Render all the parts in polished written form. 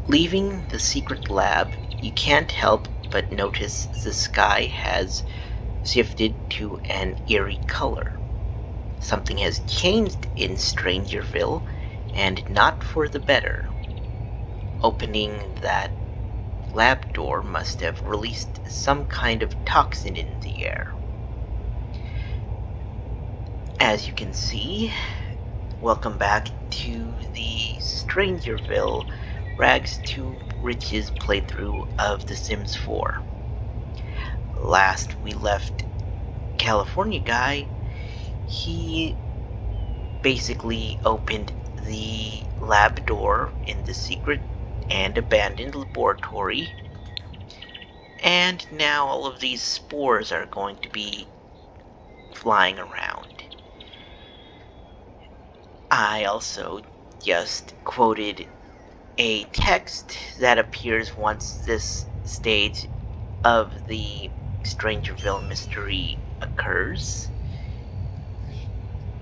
Leaving the secret lab, you can't help but notice the sky has shifted to an eerie color. Something has changed in Strangerville, and not for the better. Opening that lab door must have released some kind of toxin in the air. As you can see, welcome back to the Strangerville Rags to Riches playthrough of The Sims 4. Last we left California Guy, he basically opened the lab door in the secret and abandoned laboratory, and now all of these spores are going to be flying around. I also just quoted a text that appears once this stage of the Strangerville mystery occurs,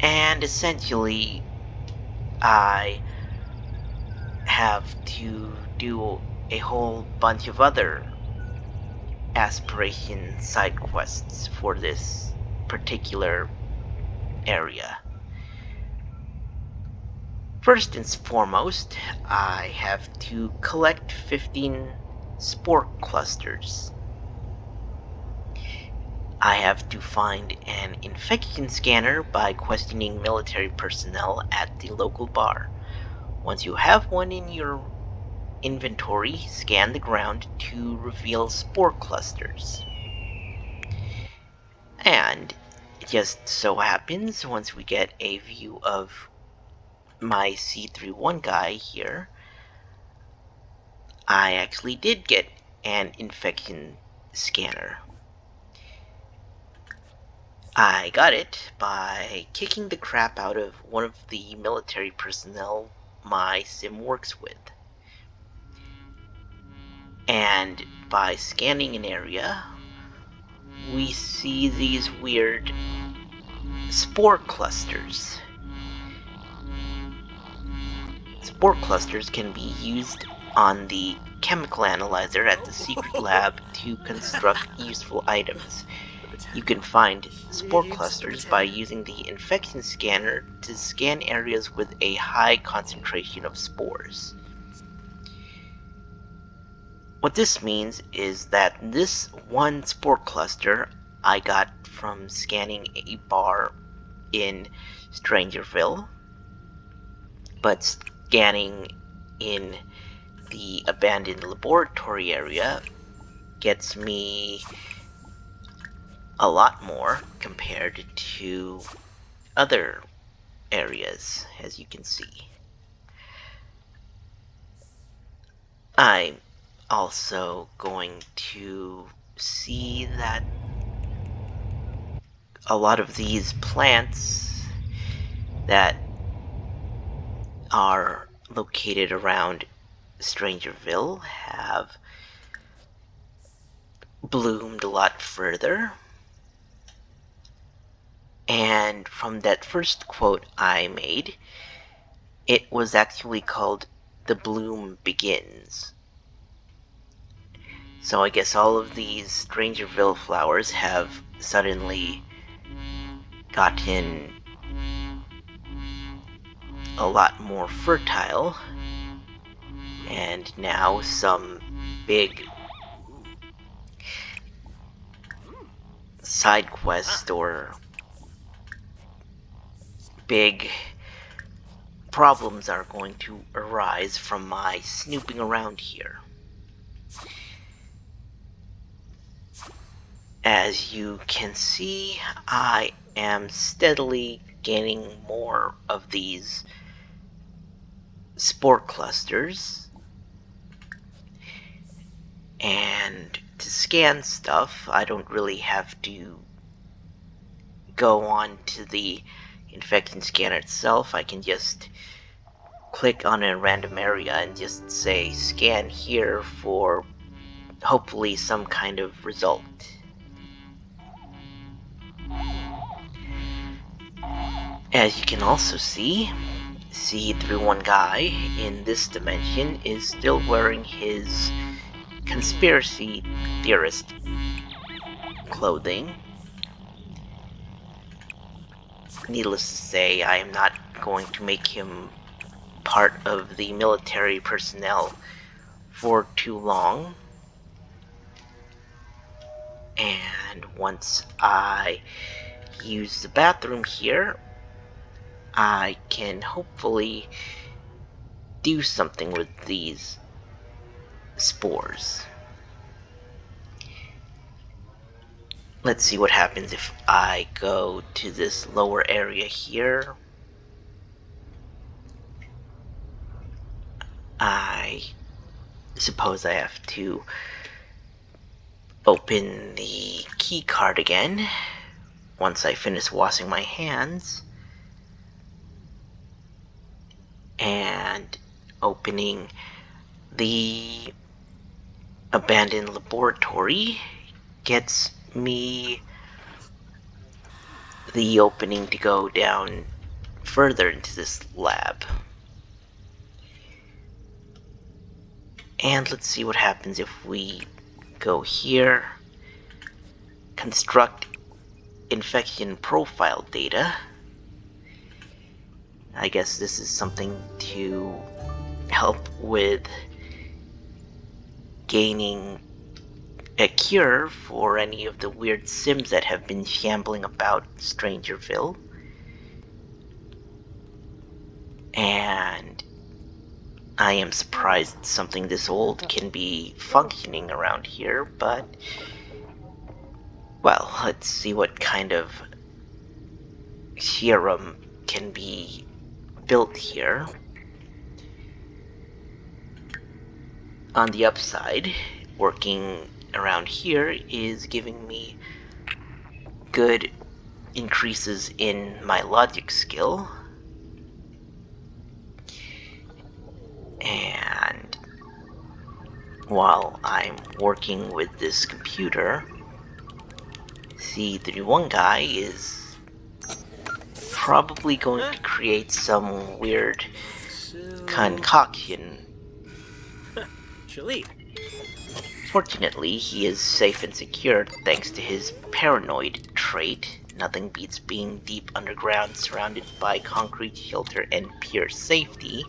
and essentially I have to do a whole bunch of other aspiration side quests for this particular area. First and foremost, I have to collect 15 spore clusters. I have to find an infection scanner by questioning military personnel at the local bar. Once you have one in your inventory, scan the ground to reveal spore clusters. And it just so happens, once we get a view of my C31 Guy here, I actually did get an infection scanner. I got it by kicking the crap out of one of the military personnel my sim works with. And by scanning an area, we see these weird spore clusters. Spore clusters can be used on the chemical analyzer at the secret lab to construct useful items. You can find spore clusters by using the infection scanner to scan areas with a high concentration of spores. What this means is that this one spore cluster I got from scanning a bar in Strangerville, but scanning in the abandoned laboratory area gets me a lot more compared to other areas, as you can see. I'm also going to see that a lot of these plants that are located around Strangerville have bloomed a lot further. And from that first quote I made, it was actually called "The Bloom Begins." So I guess all of these Strangerville flowers have suddenly gotten a lot more fertile, and now some big side quest or big problems are going to arise from my snooping around here. As you can see, I am steadily gaining more of these spore clusters, and to scan stuff I don't really have to go on to the infection scanner itself. I can just click on a random area and just say scan here for hopefully some kind of result. As you can also see, C31 Guy in this dimension is still wearing his conspiracy theorist clothing. Needless to say, I am not going to make him part of the military personnel for too long. And once I use the bathroom here, I can hopefully do something with these spores. Let's see what happens if I go to this lower area here. I suppose I have to open the key card again once I finish washing my hands, and opening the abandoned laboratory gets me the opening to go down further into this lab. And let's see what happens if we go here, construct infection profile data. I guess this is something to help with gaining a cure for any of the weird Sims that have been shambling about Strangerville. And I am surprised something this old can be functioning around here, but well, let's see what kind of serum can be built here. On the upside, working around here is giving me good increases in my logic skill. And while I'm working with this computer, C31 Guy is probably going to create some weird concoction. Fortunately, he is safe and secure thanks to his paranoid trait. Nothing beats being deep underground, surrounded by concrete shelter and pure safety.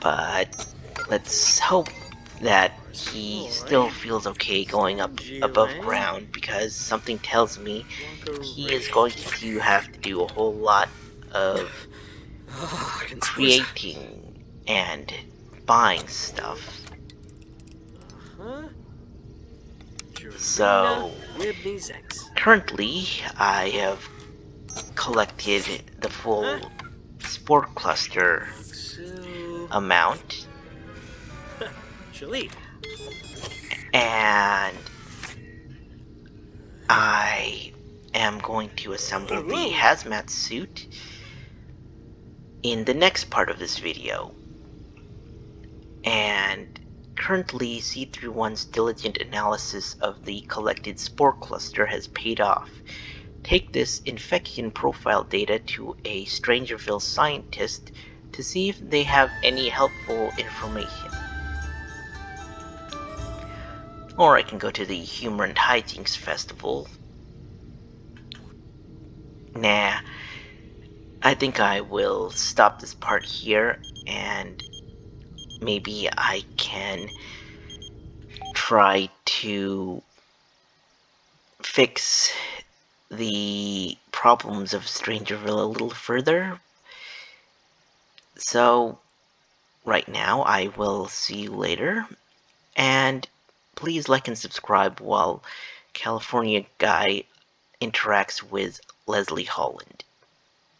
But let's hope that he still feels okay going up above ground, because something tells me he is going to have to do a whole lot of creating and buying stuff. So currently I have collected the full spore cluster amount, and I am going to assemble the Hazmat Suit in the next part of this video. And currently, C31's diligent analysis of the collected spore cluster has paid off. Take this infection profile data to a Strangerville scientist to see if they have any helpful information. Or I can go to the Humor and Hijinks Festival. Nah, I think I will stop this part here, and maybe I can try to fix the problems of Strangerville a little further. So, right now, I will see you later, and please like and subscribe while California Guy interacts with Leslie Holland.